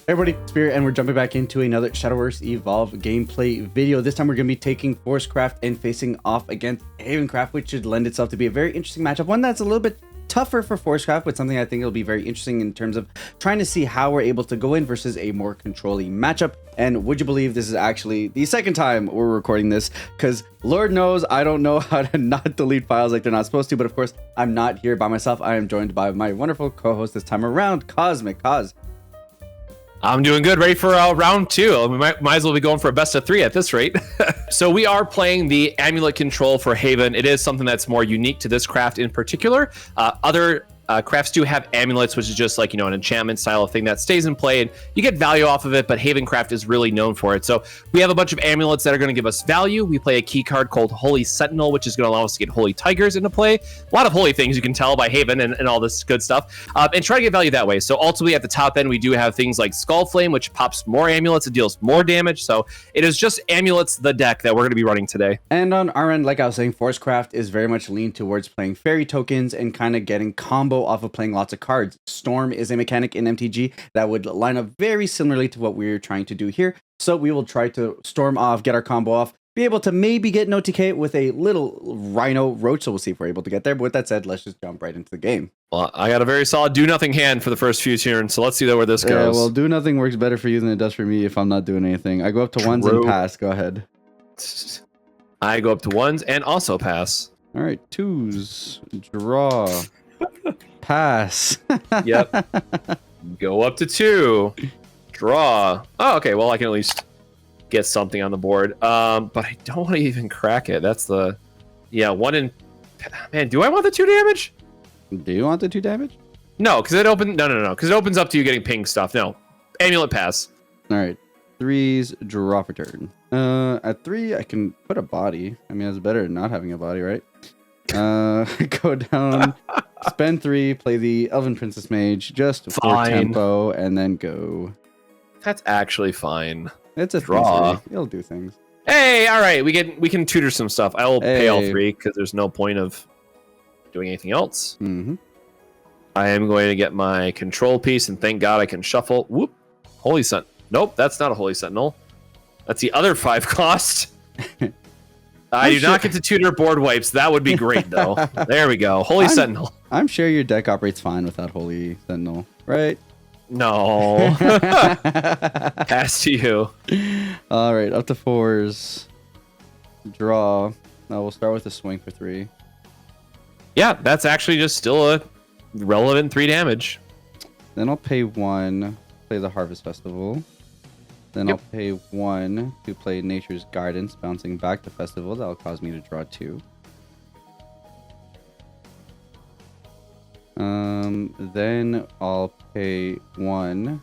Hey everybody, Espira, and we're jumping back into another Shadowverse Evolve gameplay video. This time we're going to be taking Forestcraft and facing off against Havencraft, which should lend itself to be a very interesting matchup. One that's a little bit tougher for Forestcraft, but something I think will be very interesting in terms of trying to see how we're able to go in versus a more controlling matchup. And would you believe this is actually the second time we're recording this, because Lord knows I don't know how to not delete files like they're not supposed to. But of course, I'm not here by myself. I am joined by my wonderful co-host this time around, Cosmic. Cos. I'm doing good, ready for round two. We might as well be going for a best of three at this rate. So we are playing the Amulet Control for Haven. It is something that's more unique to this craft in particular. Other crafts do have amulets, which is just like, you know, an enchantment style of thing that stays in play and you get value off of it, but Havencraft is really known for it. So we have a bunch of amulets that are going to give us value. We play a key card called Holy Sentinel, which is going to allow us to get Holy Tigers into play. A lot of holy things you can tell by Haven and all this good stuff, and try to get value that way. So ultimately at the top end, we do have things like Skull Flame, which pops more amulets and deals more damage. So it is just amulets, the deck that we're going to be running today. And on our end, like I was saying, Forestcraft is very much leaned towards playing fairy tokens and kind of getting combo off of playing lots of cards. Storm is a mechanic in MTG that would line up very similarly to what we're trying to do here. So we will try to storm off, get our combo off, be able to maybe get an OTK with a little Rhino Roach. So we'll see if we're able to get there. But with that said, let's just jump right into the game. Well, I got a very solid do nothing hand for the first few turns, so let's see where this goes. Well, do nothing works better for you than it does for me if I'm not doing anything. I go up to ones and pass. Go ahead. I go up to ones and also pass. All right, twos, draw, pass. Yep. Go up to two, draw. Oh, okay. Well, I can at least get something on the board. But I don't want to even crack it. That's the, yeah, one in. Man, do I want the 2 damage? Do you want the 2 damage? No, because it opens. No, because it opens up to you getting ping stuff. No, amulet pass. All right, threes, draw for turn. At 3, I can put a body. I mean, it's better than not having a body, right? Go down, spend 3, play the Elven Princess Mage just for tempo, and then go. That's actually fine. It's a draw. It'll do things. Hey, all right, we can tutor some stuff. I will pay all 3 because there's no point of doing anything else. Mm-hmm. I am going to get my control piece, and thank God I can shuffle. Whoop, Holy Sentinel. Nope, that's not a Holy Sentinel. That's the other 5 cost. I do not get to tutor board wipes. That would be great, though. There we go. Holy Sentinel. I'm sure your deck operates fine without Holy Sentinel, right? No. Pass to you. All right, up to 4s. Draw. Now we'll start with a swing for 3. Yeah, that's actually just still a relevant 3 damage. Then I'll pay 1, play the Harvest Festival. Then I'll pay 1 to play Nature's Guidance, bouncing back to Festival. That'll cause me to draw 2. Then I'll pay 1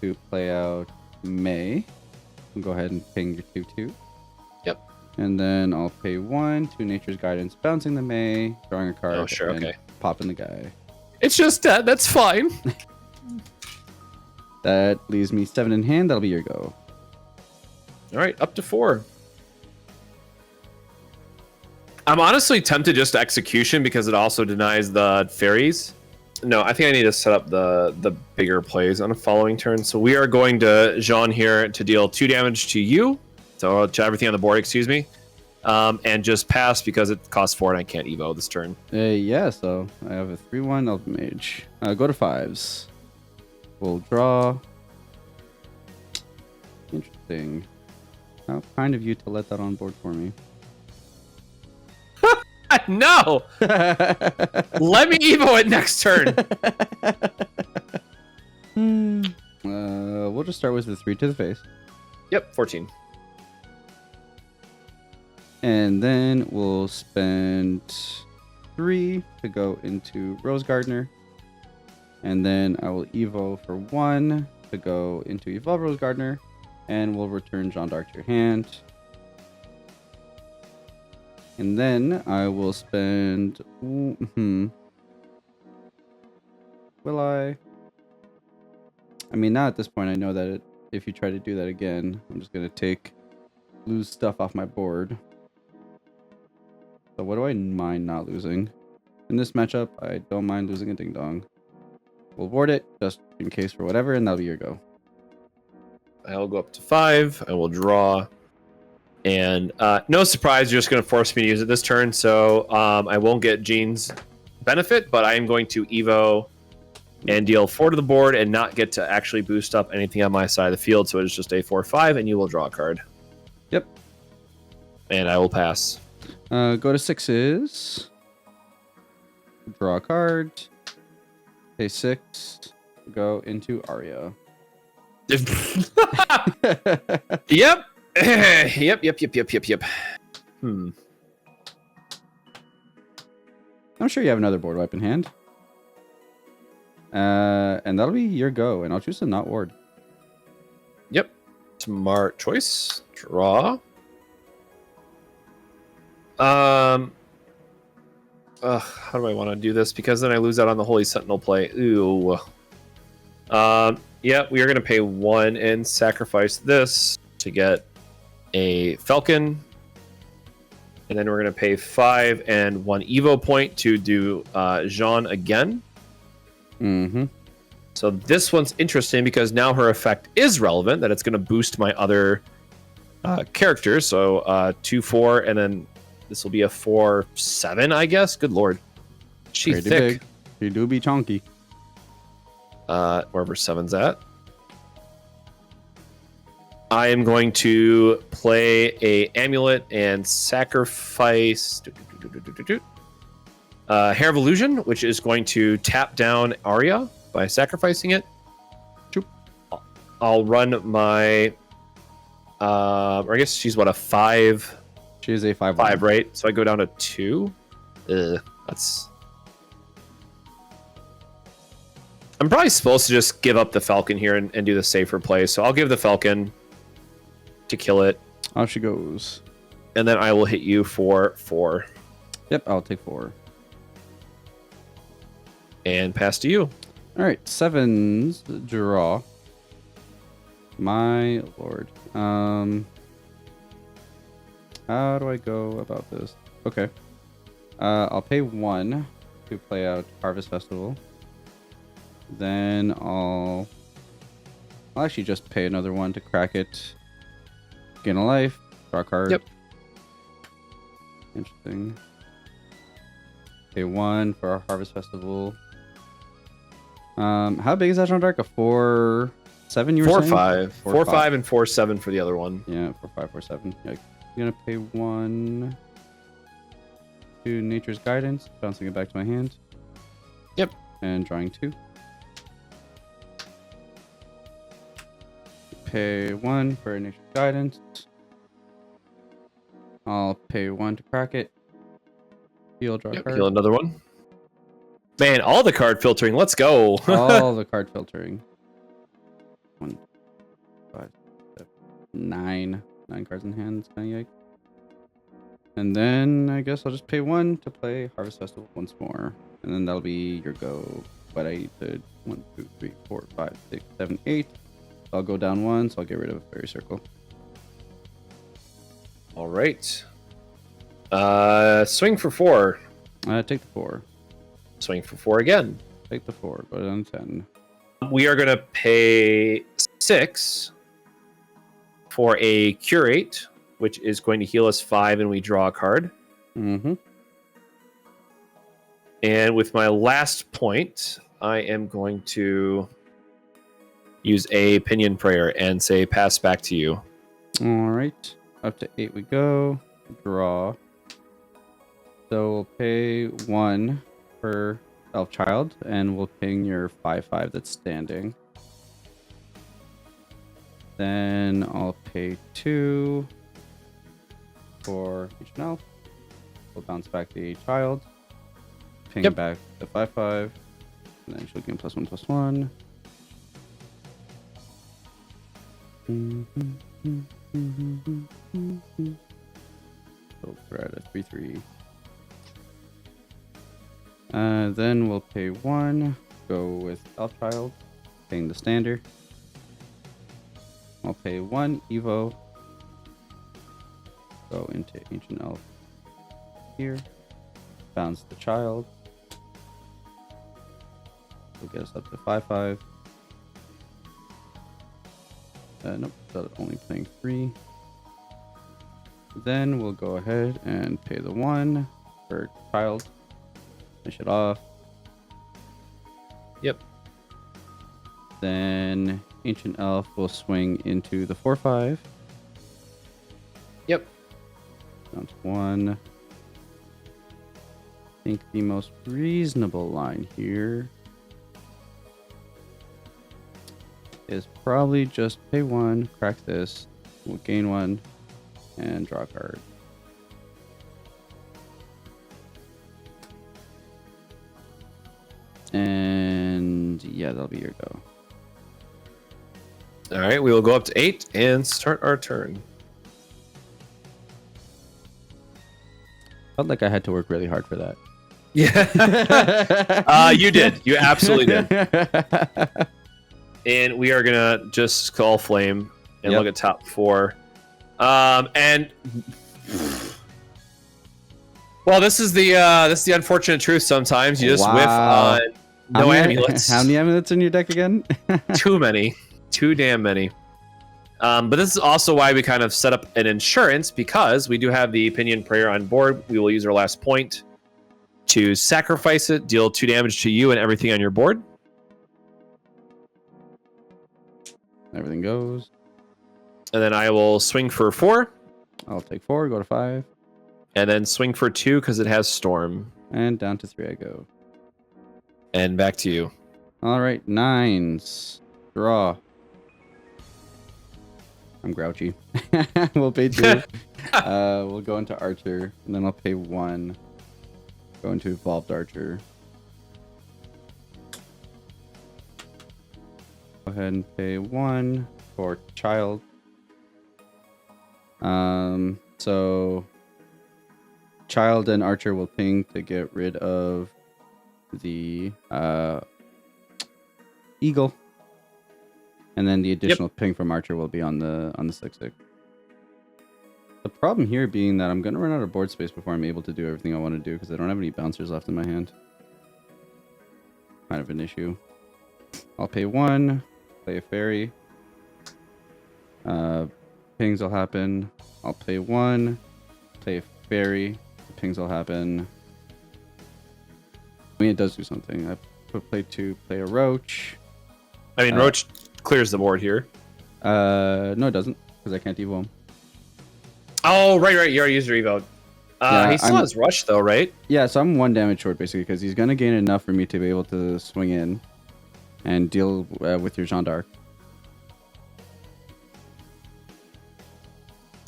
to play out May. I'll go ahead and ping your 2/2. Yep. And then I'll pay 1 to Nature's Guidance, bouncing the May, drawing a card, oh, sure, and okay. popping the guy. It's just that. That's fine. That leaves me 7 in hand. That'll be your go. All right, up to 4. I'm honestly tempted just to execution because it also denies the fairies. No, I think I need to set up the bigger plays on a following turn. So we are going to Jean here to deal 2 damage to you. So to everything on the board, excuse me. And just pass because it costs 4 and I can't evo this turn. Yeah, so I have a 3/1 Elven Mage. Go to 5s. We'll draw. Interesting. How kind of you to let that on board for me. No! Let me evo it next turn. We'll just start with the 3 to the face. Yep, 14. And then we'll spend 3 to go into Rose Gardener. And then I will evo for 1 to go into Evolve Rose Gardener. And we'll return Jeanne d'Arc to your hand. And then I will spend... Will I? I mean, now at this point, I know that if you try to do that again, I'm just going to lose stuff off my board. So what do I mind not losing? In this matchup, I don't mind losing a Ding Dong. We'll board it, just in case for whatever, and that'll be your go. I will go up to 5. I will draw. And no surprise, you're just going to force me to use it this turn. So I won't get Jean's benefit, but I am going to Evo and deal 4 to the board and not get to actually boost up anything on my side of the field. So it is just a 4/5, and you will draw a card. Yep. And I will pass. Go to 6s. Draw a card. Pay 6. Go into Aria. Yep. Yep. I'm sure you have another board wipe in hand. And that'll be your go, and I'll choose to not ward. Yep. Smart choice. Draw. How do I want to do this? Because then I lose out on the Holy Sentinel play. Ooh. Yeah, we are going to pay 1 and sacrifice this to get a Falcon. And then we're going to pay 5 and 1 Evo point to do Jean again. Mm-hmm. So this one's interesting because now her effect is relevant, that it's going to boost my other characters. So 2/4, and then this will be a 4/7, I guess. Good lord. She's Pretty thick. big. You do be chonky. Wherever 7's at. I am going to play a amulet and sacrifice Hair of Illusion, which is going to tap down Arya by sacrificing it. I'll run my or I guess she's what, a 5. She is a 5/5, 5, right? So I go down to 2. That's. I'm probably supposed to just give up the Falcon here and do the safer play. So I'll give the Falcon to kill it. Off she goes. And then I will hit you for 4. Yep, I'll take 4. And pass to you. All right, 7s draw. My lord. How do I go about this? Okay. I'll pay 1 to play out Harvest Festival. Then I'll actually just pay another 1 to crack it. Gain a life. Draw a card. Yep. Interesting. Pay 1 for our Harvest Festival. How big is that, Jean Dark? A 4/7 you were saying? 4/5. 4/5. 4/5 and 4/7 for the other one. Yeah, 4/5, 4/7. Yeah, I'm gonna pay 1 to Nature's Guidance, bouncing it back to my hand. Yep. And drawing 2. Pay 1 for Nature's Guidance. I'll pay 1 to crack it. Heal, draw a card. Heal another one. Man, all the card filtering. Let's go. All the card filtering. 1, 5, 7, 9. 9 cards in hand. It's kind of yikes. And then I guess I'll just pay 1 to play Harvest Festival once more. And then that'll be your go. But I did 1, 2, 3, 4, 5, 6, 7, 8. I'll go down 1, so I'll get rid of Fairy Circle. All right. Swing for 4. Take the 4. Swing for 4 again. Take the 4. Go down 10. We are going to pay 6 for a Curate, which is going to heal us 5, and we draw a card. Mm-hmm. And with my last point, I am going to use a Pinion Prayer and say pass back to you. All right. Up to 8 we go. Draw. So we'll pay 1 for Elf Child, and we'll ping your 5/5 that's standing. Then I'll pay 2 for each elf. We'll bounce back the child. Ping back the 5/5. And then she'll gain +1/+1. So we're at a 3/3. Then we'll pay 1. Go with Elf Child. Paying the standard. I'll pay 1 Evo. Go into Ancient Elf here. Bounce the child. Will get us up to 5/5. Nope, so only playing 3. Then we'll go ahead and pay the 1 for child. Finish it off. Yep. Then Ancient Elf will swing into the 4/5. Yep. Down to 1. I think the most reasonable line here is probably just pay 1, crack this, we'll gain 1, and draw a card. And yeah, that'll be your go. All right, we will go up to 8 and start our turn. Felt like I had to work really hard for that. Yeah. You did. You absolutely did. And we are gonna just Skull Flame and look at top 4. And well, this is the unfortunate truth. Sometimes you just whiff on no amulets. How many amulets in your deck again? Too many. Too damn many. But this is also why we kind of set up an insurance, because we do have the Pinion Prayer on board. We will use our last point to sacrifice it, deal 2 damage to you and everything on your board. Everything goes. And then I will swing for 4. I'll take 4, go to 5. And then swing for 2 because it has Storm. And down to 3 I go. And back to you. All right, 9s. Draw. I'm grouchy. We'll pay 2. We'll go into Archer, and then I'll pay 1. Go into Evolved Archer. Go ahead and pay 1 for Child. So Child and Archer will ping to get rid of the Eagle. And then the additional ping from Archer will be on the 6/6. The problem here being that I'm going to run out of board space before I'm able to do everything I want to do, because I don't have any bouncers left in my hand. Kind of an issue. I'll pay 1, play a fairy. Pings will happen. I'll pay 1, play a fairy. Pings will happen. I mean, it does do something. I play 2, play a roach. I mean, Roach clears the board here. No, it doesn't, because I can't evo him. Oh, right. You already used your evo. He still has Rush, though, right? Yeah, so I'm 1 damage short, basically, because he's going to gain enough for me to be able to swing in and deal with your Jeanne d'Arc.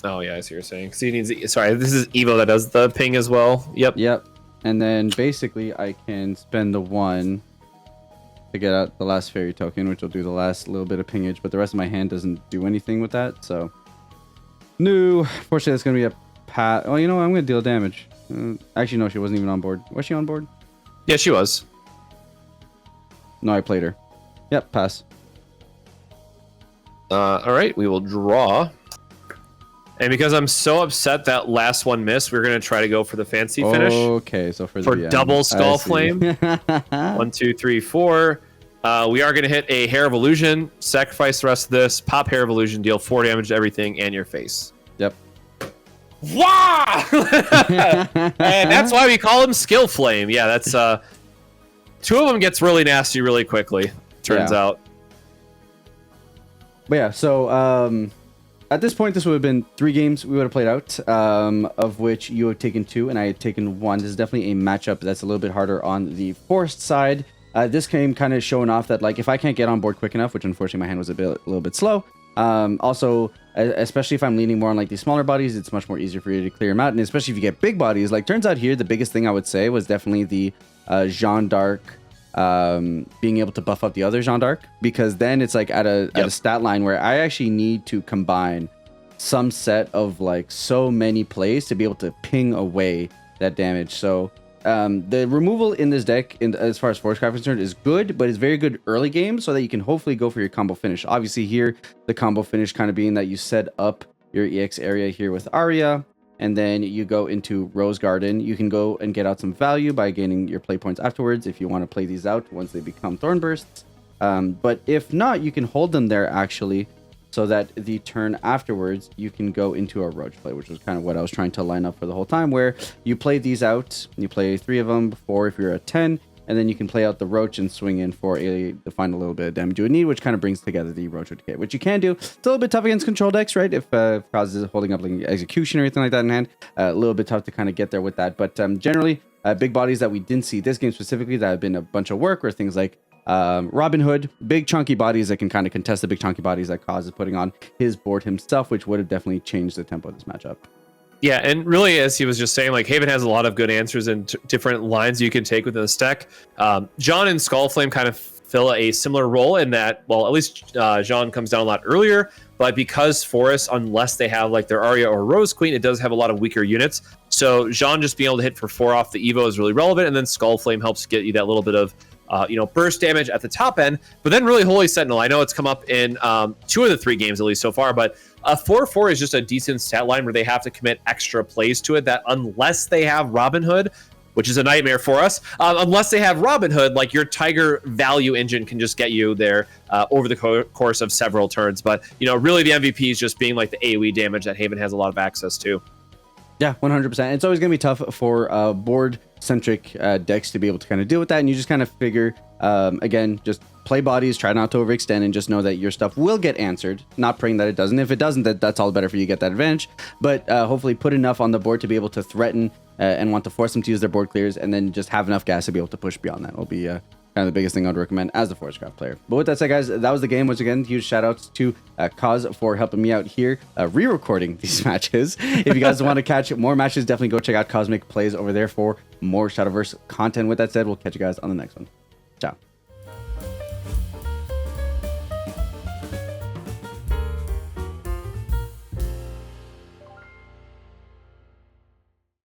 Oh, yeah, I see what you're saying. So he needs... Sorry, this is evo that does the ping as well. Yep. And then, basically, I can spend the 1 to get out the last fairy token, which will do the last little bit of pingage, but the rest of my hand doesn't do anything with that, so... No, fortunately, it's going to be a pat. Oh, you know what? I'm going to deal damage. Actually, no, she wasn't even on board. Was she on board? Yeah, she was. No, I played her. Yep, pass. All right, we will draw. And because I'm so upset that last one missed, we're going to try to go for the fancy finish. Okay, so for double Skull Flame. 1, 2, 3, 4. We are going to hit a Hair of Illusion, sacrifice the rest of this, pop Hair of Illusion, deal 4 damage to everything and your face. Yep. Wow! And that's why we call him Skill Flame. Yeah, that's 2 of them gets really nasty really quickly, turns out. But yeah, so at this point, this would have been 3 games we would have played out, of which you had taken 2 and I had taken 1. This is definitely a matchup that's a little bit harder on the Forest side. This game kind of showing off that, like, if I can't get on board quick enough, which unfortunately my hand was a little bit slow, also, especially if I'm leaning more on like these smaller bodies, it's much more easier for you to clear them out. And especially if you get big bodies, like, turns out here the biggest thing I would say was definitely the Jeanne d'Arc, being able to buff up the other Jeanne d'Arc, because then it's like at a stat line where I actually need to combine some set of like so many plays to be able to ping away that damage. So the removal in this deck, as far as Forestcraft is concerned, is good, but it's very good early game so that you can hopefully go for your combo finish. Obviously here, the combo finish kind of being that you set up your EX area here with Arya, and then you go into Rose Garden. You can go and get out some value by gaining your play points afterwards if you want to play these out once they become Thorn Bursts. But if not, you can hold them there actually so that the turn afterwards you can go into a roach play, which was kind of what I was trying to line up for the whole time, where you play these out, you play 3 of them, 4 if you're at 10, and then you can play out the roach and swing in for the final little bit of damage you would need, which kind of brings together the Roach OTK, which you can do. It's a little bit tough against control decks, right? If Kaz is holding up like execution or anything like that in hand, a little bit tough to kind of get there with that. But generally, big bodies that we didn't see this game specifically that have been a bunch of work, or things like Robin Hood, big chunky bodies that can kind of contest the big chunky bodies that Kaz is putting on his board himself, which would have definitely changed the tempo of this matchup. Yeah, and really, as he was just saying, like Haven has a lot of good answers and different lines you can take within the stack. Jean and Skullflame kind of fill a similar role in that, well, at least Jean comes down a lot earlier, but because Forest, unless they have like their Arya or Rose Queen, it does have a lot of weaker units. So Jean just being able to hit for 4 off the Evo is really relevant, and then Skullflame helps get you that little bit of burst damage at the top end. But then really Holy Sentinel, I know it's come up in 2 of the 3 games at least so far, but a 4/4 is just a decent stat line where they have to commit extra plays to it, that unless they have Robin Hood, which is a nightmare for us, unless they have Robin Hood, like your Tiger value engine can just get you there over the course of several turns. But, really the MVP is just being like the AoE damage that Haven has a lot of access to. Yeah, 100%. It's always going to be tough for board-centric decks to be able to kind of deal with that. And you just kind of figure, again, just play bodies, try not to overextend, and just know that your stuff will get answered. Not praying that it doesn't. If it doesn't, that's all the better for you to get that advantage. But hopefully put enough on the board to be able to threaten and want to force them to use their board clears, and then just have enough gas to be able to push beyond that. Will be kind of the biggest thing I'd recommend as a Forestcraft player. But with that said, guys, that was the game. Once again, huge shout outs to Kaz for helping me out here re-recording these matches. If you guys want to catch more matches, definitely go check out Cosmic Plays over there for more Shadowverse content. With that said, we'll catch you guys on the next one.